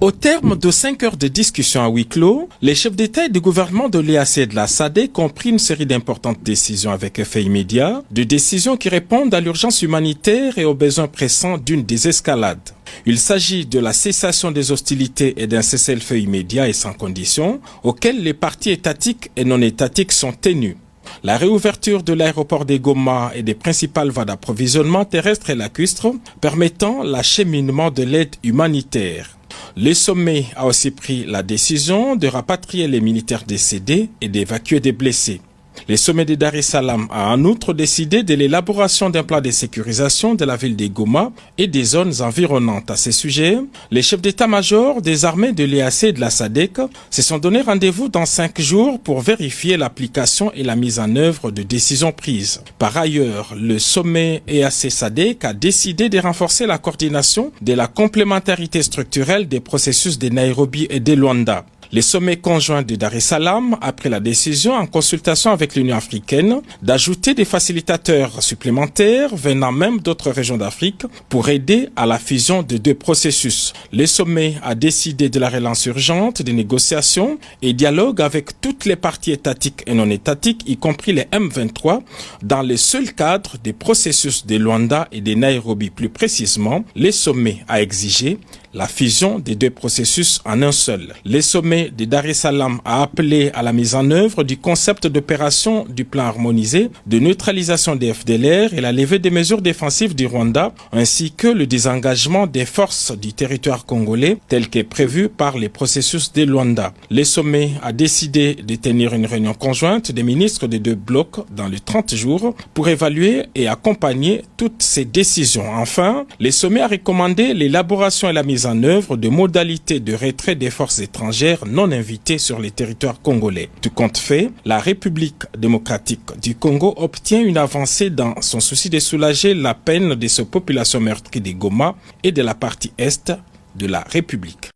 Au terme de 5 heures de discussion à huis clos, les chefs d'État et de gouvernement de l'EAC et de la SADC ont pris une série d'importantes décisions avec effet immédiat, de décisions qui répondent à l'urgence humanitaire et aux besoins pressants d'une désescalade. Il s'agit de la cessation des hostilités et d'un cessez-le-feu immédiat et sans condition, auxquels les parties étatiques et non étatiques sont tenues. La réouverture de l'aéroport de Goma et des principales voies d'approvisionnement terrestre et lacustre permettant l'acheminement de l'aide humanitaire. Le sommet a aussi pris la décision de rapatrier les militaires décédés et d'évacuer des blessés. Le sommet de Dar es Salaam a en outre décidé de l'élaboration d'un plan de sécurisation de la ville de Goma et des zones environnantes. À ce sujet, les chefs d'état-major des armées de l'EAC et de la SADC se sont donné rendez-vous dans 5 jours pour vérifier l'application et la mise en œuvre de décisions prises. Par ailleurs, le sommet EAC-SADC a décidé de renforcer la coordination de la complémentarité structurelle des processus de Nairobi et de Luanda. Les sommets conjoints de Dar es Salaam a pris la décision, en consultation avec l'Union africaine, d'ajouter des facilitateurs supplémentaires venant même d'autres régions d'Afrique pour aider à la fusion de 2 processus. Le sommet a décidé de la relance urgente des négociations et dialogue avec toutes les parties étatiques et non étatiques, y compris les M23, dans le seul cadre des processus de Luanda et de Nairobi. Plus précisément, le sommet a exigé la fusion des 2 processus en un seul. Le sommet de Dar es Salaam a appelé à la mise en œuvre du concept d'opération du plan harmonisé de neutralisation des FDLR et la levée des mesures défensives du Rwanda, ainsi que le désengagement des forces du territoire congolais tel qu'est prévu par les processus de Luanda. Le sommet a décidé de tenir une réunion conjointe des ministres des 2 blocs dans les 30 jours pour évaluer et accompagner toutes ces décisions. Enfin, le sommet a recommandé l'élaboration et la mise en œuvre de modalités de retrait des forces étrangères non invitées sur les territoires congolais. Tout compte fait, la République démocratique du Congo obtient une avancée dans son souci de soulager la peine de sa population meurtrie de Goma et de la partie est de la République.